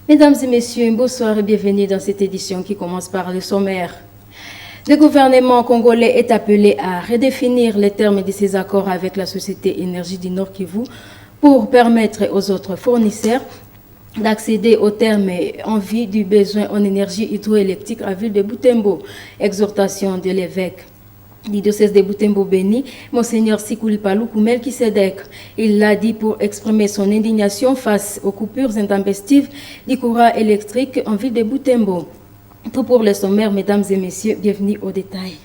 Mesdames et messieurs, bonsoir et bienvenue dans cette édition qui commence par le sommaire. Le gouvernement congolais est appelé à redéfinir les termes de ses accords avec la société Énergie du Nord Kivu pour permettre aux autres fournisseurs d'accéder aux termes en vue du besoin en énergie hydroélectrique à ville de Butembo. Exhortation de l'évêque du diocèse de Butembo-Béni, Monseigneur Sikuli Paluku Melkisedek. Il l'a dit pour exprimer son indignation face aux coupures intempestives du courant électrique en ville de Butembo. Tout pour le sommaire, mesdames et messieurs, bienvenue au détail.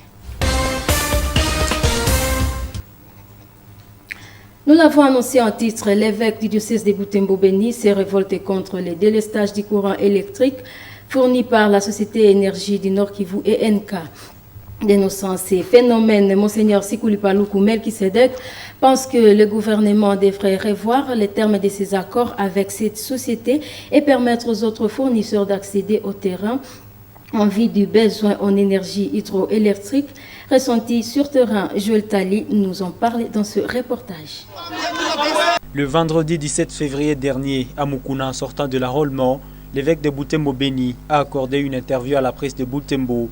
Nous l'avons annoncé en titre, l'évêque du diocèse de Butembo-Béni s'est révolté contre les délestages du courant électrique fournis par la société Énergie du Nord Kivu et NK. Dénonçant ces phénomènes, Monseigneur Sikuli Paluku Melkisedek pense que le gouvernement devrait revoir les termes de ses accords avec cette société et permettre aux autres fournisseurs d'accéder au terrain en vue du besoin en énergie hydroélectrique ressenti sur terrain. Joël Tali nous en parle dans ce reportage. Le vendredi 17 février dernier, à Mukuna, en sortant de la Rollemont, l'évêque de Butembo-Béni a accordé une interview à la presse de Butembo.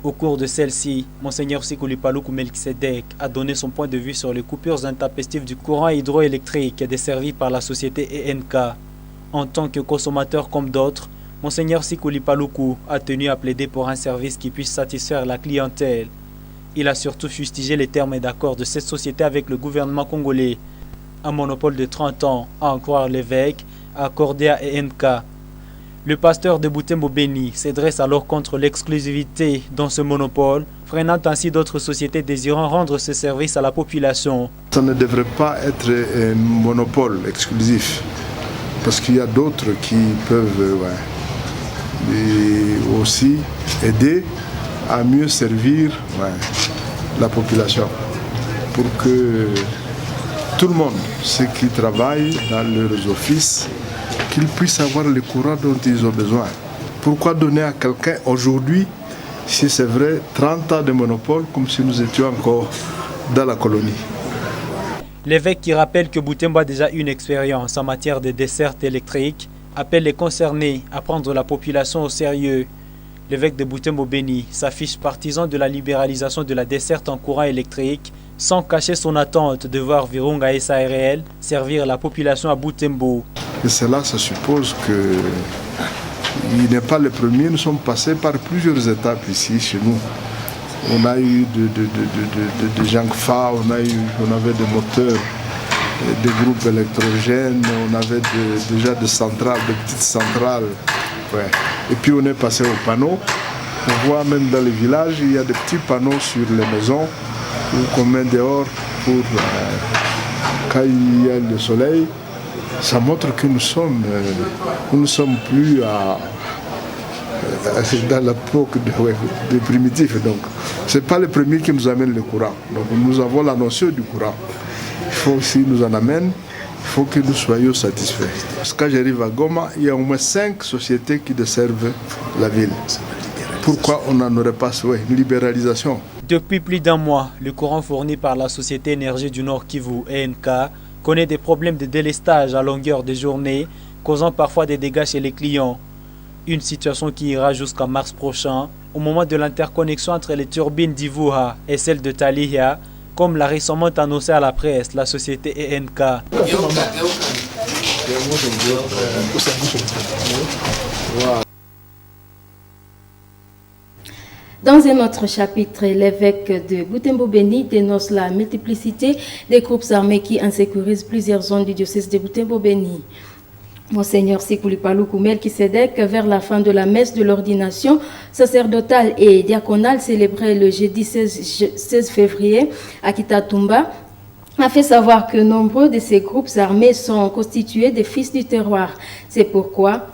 Au cours de celle-ci, Monseigneur Sikuli Paluku Melkisedek a donné son point de vue sur les coupures intempestives du courant hydroélectrique desservi par la société ENK. En tant que consommateur comme d'autres, Monseigneur Sikuli Paluku a tenu à plaider pour un service qui puisse satisfaire la clientèle. Il a surtout fustigé les termes d'accord de cette société avec le gouvernement congolais. Un monopole de 30 ans, à en croire l'évêque, accordé à ENK. Le pasteur de Butembo-Béni s'adresse alors contre l'exclusivité dans ce monopole, freinant ainsi d'autres sociétés désirant rendre ce service à la population. Ça ne devrait pas être un monopole exclusif, parce qu'il y a d'autres qui peuvent et aussi aider à mieux servir la population, pour que tout le monde, ceux qui travaillent dans leurs offices, qu'ils puissent avoir le courant dont ils ont besoin. Pourquoi donner à quelqu'un aujourd'hui, si c'est vrai, 30 ans de monopole, comme si nous étions encore dans la colonie? L'évêque, qui rappelle que Butembo a déjà une expérience en matière de desserte électrique, appelle les concernés à prendre la population au sérieux. L'évêque de Butembo-Béni s'affiche partisan de la libéralisation de la desserte en courant électrique, sans cacher son attente de voir Virunga SARL servir la population à Butembo. Et cela, ça suppose qu'il n'est pas le premier. Nous sommes passés par plusieurs étapes ici, chez nous. On a eu de Jangfa, on avait des moteurs, des groupes électrogènes, on avait déjà des centrales, des petites centrales. Ouais. Et puis on est passé aux panneaux. On voit même dans les villages, il y a des petits panneaux sur les maisons qu'on met dehors pour quand il y a le soleil. Ça montre que nous ne sommes plus dans l'époque des primitifs. Donc, ce n'est pas le premier qui nous amène le courant. Donc, nous avons la notion du courant. Il faut aussi nous en amène, il faut que nous soyons satisfaits. Parce que quand j'arrive à Goma, il y a au moins 5 sociétés qui desservent la ville. Pourquoi on n'en aurait pas une libéralisation? Depuis plus d'un mois, le courant fourni par la société Énergie du Nord Kivu, ENK, connaît des problèmes de délestage à longueur de journée, causant parfois des dégâts chez les clients. Une situation qui ira jusqu'en mars prochain, au moment de l'interconnexion entre les turbines d'Ivuha et celles de Talihia, comme l'a récemment annoncé à la presse la société ENK. Dans un autre chapitre, l'évêque de Butembo-Béni dénonce la multiplicité des groupes armés qui insécurisent plusieurs zones du diocèse de Butembo-Béni. Monseigneur Sikuli Paluku Melkisedek, vers la fin de la messe de l'ordination sacerdotale et diaconale célébrée le jeudi 16 février à Kitatumba, a fait savoir que nombreux de ces groupes armés sont constitués des fils du terroir. C'est pourquoi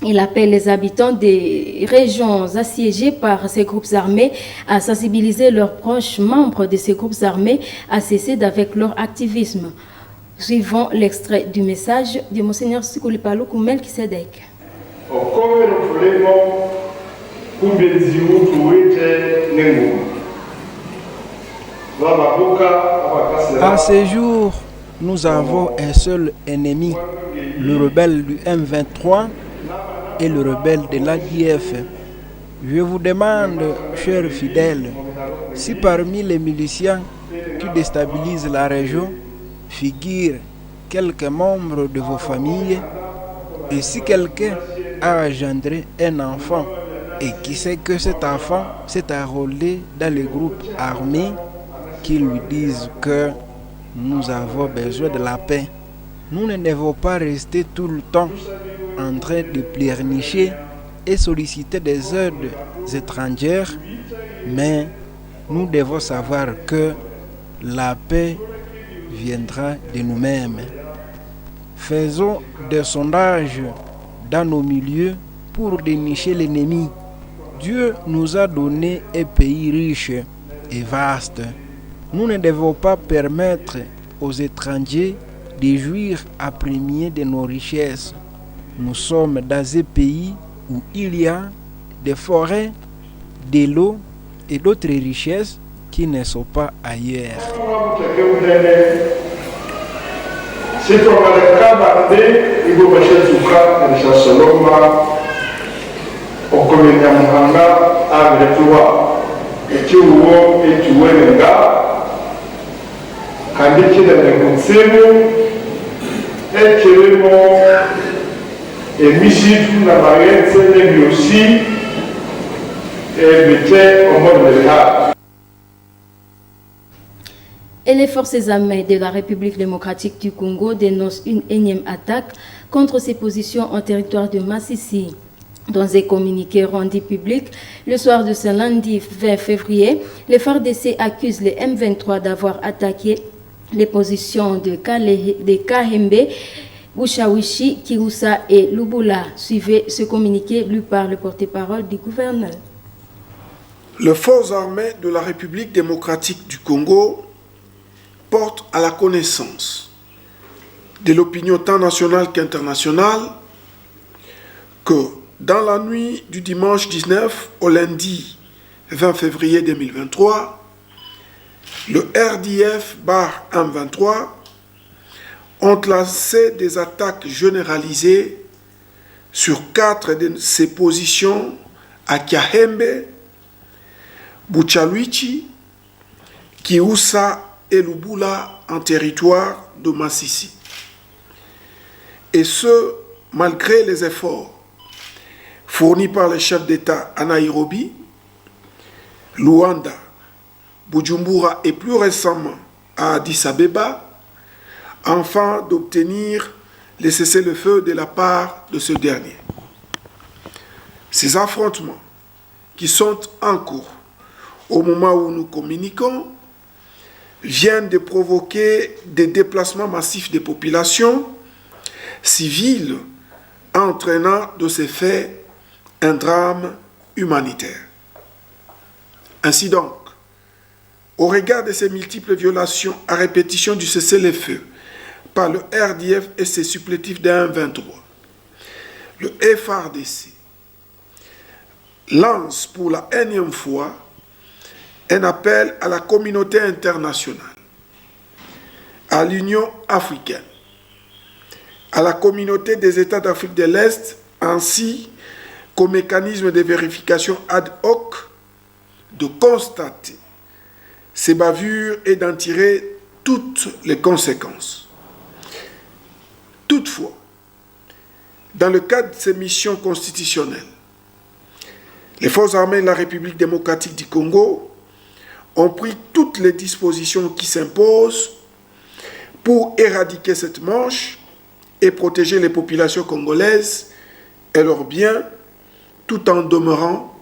il appelle les habitants des régions assiégées par ces groupes armés à sensibiliser leurs proches membres de ces groupes armés à cesser d'avec leur activisme. Suivons l'extrait du message de Monseigneur Sikuli Paluku Melkisedek. À ce jour, nous avons un seul ennemi, le rebelle du M23, et le rebelle de l'ADF. Je vous demande, chers fidèles, si parmi les miliciens qui déstabilisent la région figurent quelques membres de vos familles, et si quelqu'un a engendré un enfant et qui sait que cet enfant s'est enrôlé dans les groupes armés, qu'ils lui disent que nous avons besoin de la paix. Nous ne devons pas rester tout le temps en train de pleurnicher et solliciter des aides étrangères, mais nous devons savoir que la paix viendra de nous-mêmes. Faisons des sondages dans nos milieux pour dénicher l'ennemi. Dieu nous a donné un pays riche et vaste. Nous ne devons pas permettre aux étrangers de jouir à premier de nos richesses. Nous sommes dans un pays où il y a des forêts, de l'eau et d'autres richesses qui ne sont pas ailleurs. Et les forces armées de la République démocratique du Congo dénoncent une énième attaque contre ses positions en territoire de Massissi. Dans un communiqué rendu public le soir de ce lundi 20 février, les FARDC accusent les M23 d'avoir attaqué les positions de Kahembe, Bouchawichi, Kiroussa et Lubula. Suivez ce communiqué lu par le porte-parole du gouverneur. Les forces armées de la République démocratique du Congo portent à la connaissance de l'opinion tant nationale qu'internationale que dans la nuit du dimanche 19 au lundi 20 février 2023, le RDF/M23 ont lancé des attaques généralisées sur 4 de ses positions à Kahembe, Bouchawichi, Kiroussa et Lubula en territoire de Massissi. Et ce, malgré les efforts fournis par les chefs d'État à Nairobi, Luanda, Bujumbura et plus récemment à Addis Abeba, afin d'obtenir le cessez-le-feu de la part de ce dernier. Ces affrontements qui sont en cours au moment où nous communiquons viennent de provoquer des déplacements massifs des populations civiles, entraînant de ces faits un drame humanitaire. Ainsi donc, au regard de ces multiples violations à répétition du cessez-le-feu par le RDF et ses supplétifs d'un 23, le FARDC lance pour la énième fois un appel à la communauté internationale, à l'Union africaine, à la communauté des États d'Afrique de l'Est, ainsi qu'au mécanisme de vérification ad hoc de constater ces bavures et d'en tirer toutes les conséquences. Toutefois, dans le cadre de ces missions constitutionnelles, les forces armées de la République démocratique du Congo ont pris toutes les dispositions qui s'imposent pour éradiquer cette manche et protéger les populations congolaises et leurs biens, tout en demeurant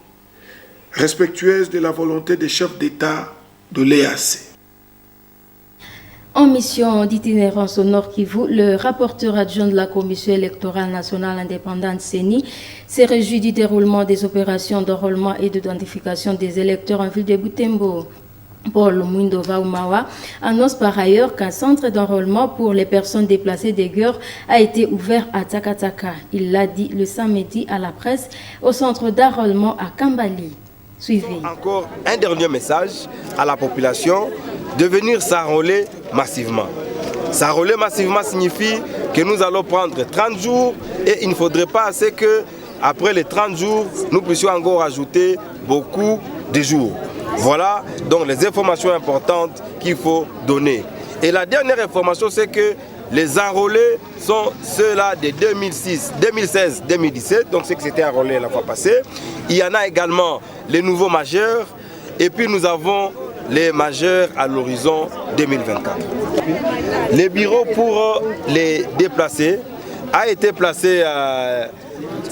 respectueuses de la volonté des chefs d'État de l'EAC. En mission d'itinérance au Nord Kivu, le rapporteur adjoint de la Commission électorale nationale indépendante CENI s'est réjoui du déroulement des opérations d'enrôlement et d'identification des électeurs en ville de Butembo. Paul Mwindova Umawa annonce par ailleurs qu'un centre d'enrôlement pour les personnes déplacées des guerres a été ouvert à Takataka. Il l'a dit le samedi à la presse au centre d'enrôlement à Kambali. Suivez. Encore un dernier message à la population de venir s'enrôler massivement. S'enrôler massivement signifie que nous allons prendre 30 jours et il ne faudrait pas assez que après les 30 jours, nous puissions encore ajouter beaucoup de jours. Voilà donc les informations importantes qu'il faut donner. Et la dernière information, c'est que les enrôlés sont ceux-là de 2016, 2017, donc ceux qui s'étaient enrôlés la fois passée. Il y en a également les nouveaux majeurs, et puis nous avons les majeurs à l'horizon 2024. Les bureaux pour les déplacer a été placé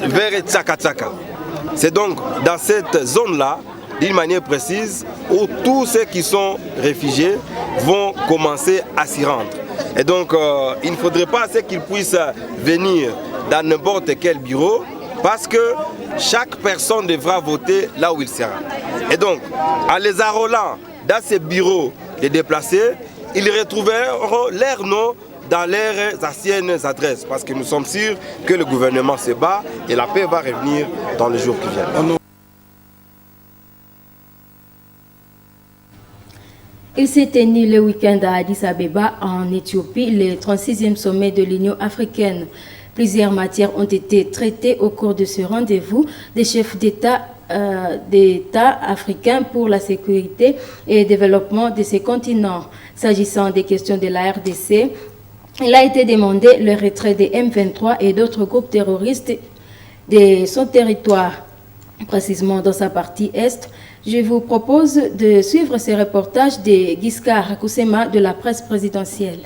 vers Tsaka. C'est donc dans cette zone-là, d'une manière précise, où tous ceux qui sont réfugiés vont commencer à s'y rendre. Et donc, il ne faudrait pas qu'ils puissent venir dans n'importe quel bureau, parce que chaque personne devra voter là où il sera. Et donc, en les enrôlant dans ces bureaux de déplacés, ils retrouveront leur nom dans leurs anciennes adresses, parce que nous sommes sûrs que le gouvernement se bat et la paix va revenir dans les jours qui viennent. Il s'est tenu le week-end à Addis Abeba, en Éthiopie, le 36e sommet de l'Union africaine. Plusieurs matières ont été traitées au cours de ce rendez-vous des chefs d'État africains pour la sécurité et le développement de ces continents. S'agissant des questions de la RDC, il a été demandé le retrait des M23 et d'autres groupes terroristes de son territoire, précisément dans sa partie est. Je vous propose de suivre ce reportage de Giscard Kusema de la presse présidentielle.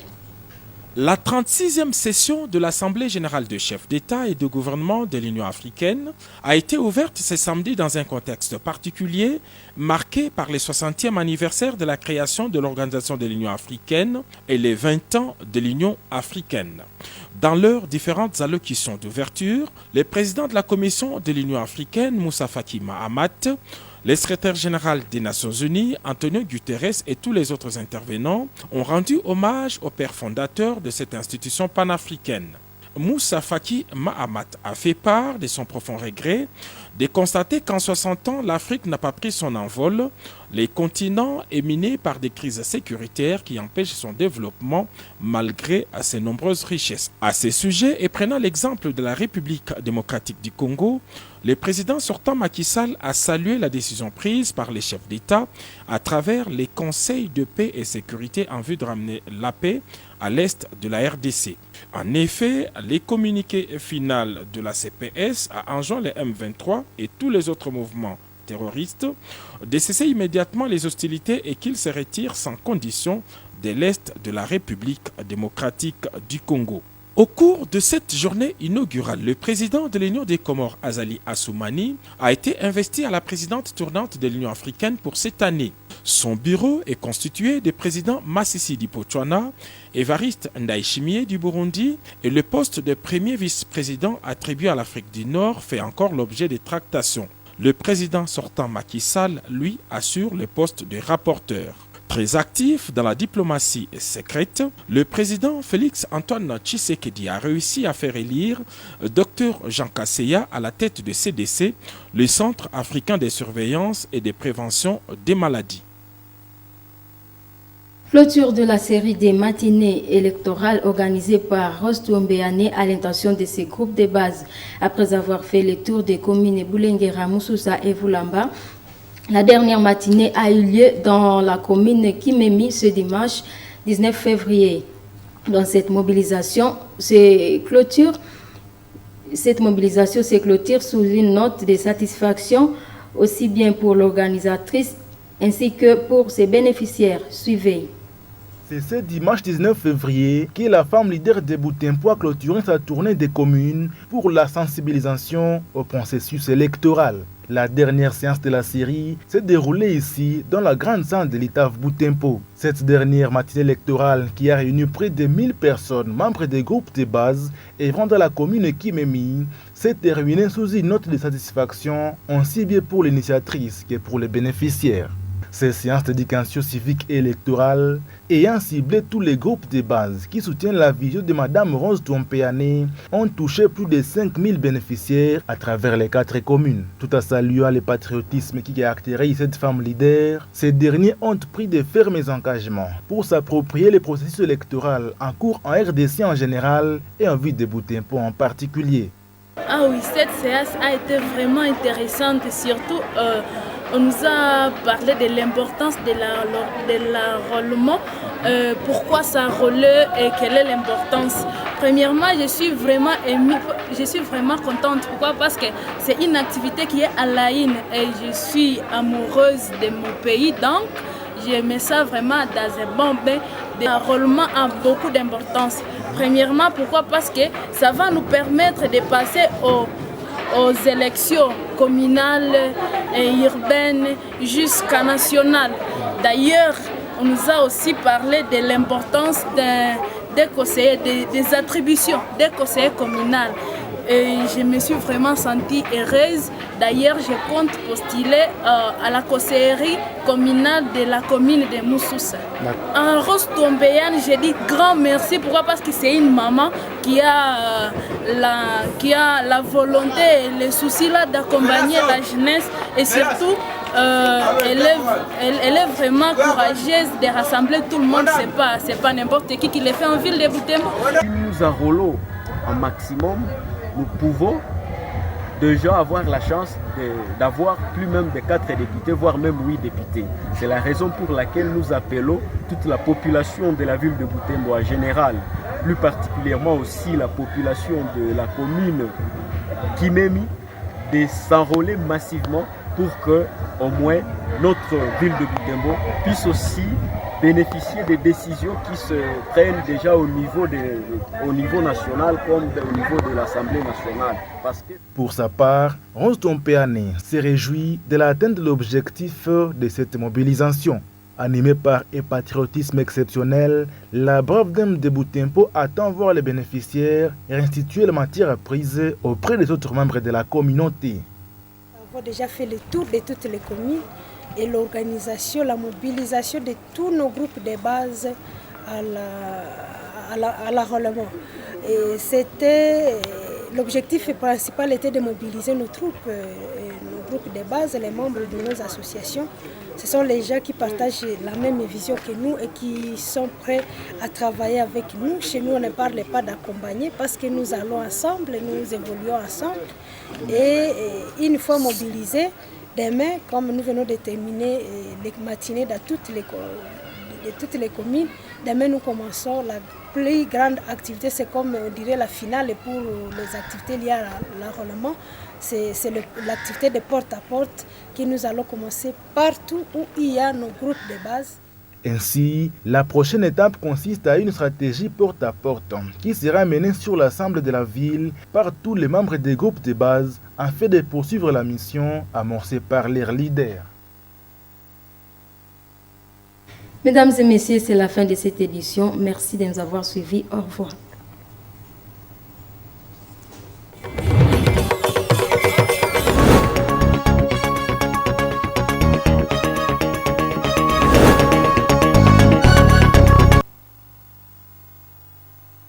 La 36e session de l'Assemblée générale de chefs d'État et de gouvernement de l'Union africaine a été ouverte ce samedi dans un contexte particulier marqué par le 60e anniversaire de la création de l'Organisation de l'Union africaine et les 20 ans de l'Union africaine. Dans leurs différentes allocutions d'ouverture, le président de la Commission de l'Union africaine, Moussa Faki Mahamat, le secrétaire général des Nations Unies, Antonio Guterres, et tous les autres intervenants ont rendu hommage au père fondateur de cette institution panafricaine. Moussa Faki Mahamat a fait part de son profond regret de constater qu'en 60 ans, l'Afrique n'a pas pris son envol. Le continent est miné par des crises sécuritaires qui empêchent son développement malgré ses nombreuses richesses. À ce sujet, et prenant l'exemple de la République démocratique du Congo, le président sortant Macky Sall a salué la décision prise par les chefs d'État à travers les conseils de paix et sécurité en vue de ramener la paix à l'est de la RDC. En effet, les communiqués finaux de la CPS a enjoint les M23 et tous les autres mouvements terroristes de cesser immédiatement les hostilités et qu'ils se retirent sans condition de l'est de la République démocratique du Congo. Au cours de cette journée inaugurale, le président de l'Union des Comores, Azali Assoumani, a été investi à la présidente tournante de l'Union africaine pour cette année. Son bureau est constitué des présidents Masisi du Botswana, Évariste Ndayishimiye du Burundi, et le poste de premier vice-président attribué à l'Afrique du Nord fait encore l'objet des tractations. Le président sortant Macky Sall, lui, assure le poste de rapporteur. Très actif dans la diplomatie secrète, le président Félix Antoine Tshisekedi a réussi à faire élire Dr Jean Kasseya à la tête de CDC, le Centre africain de surveillance et de prévention des maladies. Clôture de la série des matinées électorales organisées par Rostou Mbéané à l'intention de ces groupes de base. Après avoir fait le tour des communes Boulengera, Moussoussa et Voulamba, la dernière matinée a eu lieu dans la commune Kimemi ce dimanche 19 février. Dans cette mobilisation se clôture sous une note de satisfaction aussi bien pour l'organisatrice ainsi que pour ses bénéficiaires. Suivez. C'est ce dimanche 19 février que la femme leader de Boutempo a clôturé sa tournée des communes pour la sensibilisation au processus électoral. La dernière séance de la série s'est déroulée ici, dans la grande salle de l'ITAF Boutempo. Cette dernière matinée électorale, qui a réuni près de 1000 personnes, membres des groupes de base et venant de la commune Kimemi, s'est terminée sous une note de satisfaction, aussi bien pour l'initiatrice que pour les bénéficiaires. Ces séances d'éducation civique et électorale ayant ciblé tous les groupes de base qui soutiennent la vision de Mme Rose Toumpéané ont touché plus de 5000 bénéficiaires à travers les 4 communes. Tout en saluant le patriotisme qui caractérise cette femme leader, ces derniers ont pris de fermes engagements pour s'approprier le processus électoral en cours en RDC en général et en ville de Boutempo en particulier. Ah oui, cette séance a été vraiment intéressante, surtout on nous a parlé de l'importance de l'enrôlement, pourquoi s'enrôler et quelle est l'importance. Premièrement, je suis vraiment émue, je suis vraiment contente. Pourquoi? Parce que c'est une activité qui est à la une et je suis amoureuse de mon pays, donc je mets ça vraiment dans un bon bain. L'enrôlement a beaucoup d'importance. Premièrement, pourquoi? Parce que ça va nous permettre de passer aux élections communales et urbaines jusqu'à nationales. D'ailleurs, on nous a aussi parlé de l'importance des conseillers, des attributions des conseillers communaux. Et je me suis vraiment sentie heureuse. D'ailleurs, je compte postuler à la conseillerie communale de la commune de Moussoussa. En Rose Tombéane, je dis grand merci. Pourquoi? Parce que c'est une maman qui a la volonté et le souci là d'accompagner la jeunesse et surtout elle est vraiment courageuse de rassembler tout le monde. C'est pas n'importe qui le fait en ville de Butembo. Si nous enrôlons un maximum, nous pouvons déjà avoir la chance d'avoir plus même de 4 députés, voire même 8 députés. C'est la raison pour laquelle nous appelons toute la population de la ville de Butembo en général, plus particulièrement aussi la population de la commune Kimemi, de s'enrôler massivement pour que au moins notre ville de Butembo puisse aussi bénéficier des décisions qui se prennent déjà au niveau national comme au niveau de l'Assemblée nationale. Pour sa part, Rose Tombéane se réjouit de l'atteinte de l'objectif de cette mobilisation. Animée par un patriotisme exceptionnel, la brave dame de Butembo attend voir les bénéficiaires restituer les matières prises auprès des autres membres de la communauté. Nous avons déjà fait le tour de toutes les communes et l'organisation, la mobilisation de tous nos groupes de base à l'enrôlement. L'objectif principal était de mobiliser nos troupes, nos groupes de base, les membres de nos associations. Ce sont les gens qui partagent la même vision que nous et qui sont prêts à travailler avec nous. Chez nous, on ne parle pas d'accompagner parce que nous allons ensemble, nous évoluons ensemble. Et une fois mobilisés, demain, comme nous venons de terminer les matinées dans toutes les communes, demain nous commençons la plus grande activité, c'est comme on dirait la finale pour les activités liées à l'enrôlement. C'est l'activité de porte-à-porte que nous allons commencer partout où il y a nos groupes de base. Ainsi, la prochaine étape consiste à une stratégie porte-à-porte qui sera menée sur l'ensemble de la ville par tous les membres des groupes de base afin de poursuivre la mission amorcée par leurs leaders. Mesdames et messieurs, c'est la fin de cette édition. Merci de nous avoir suivis. Au revoir.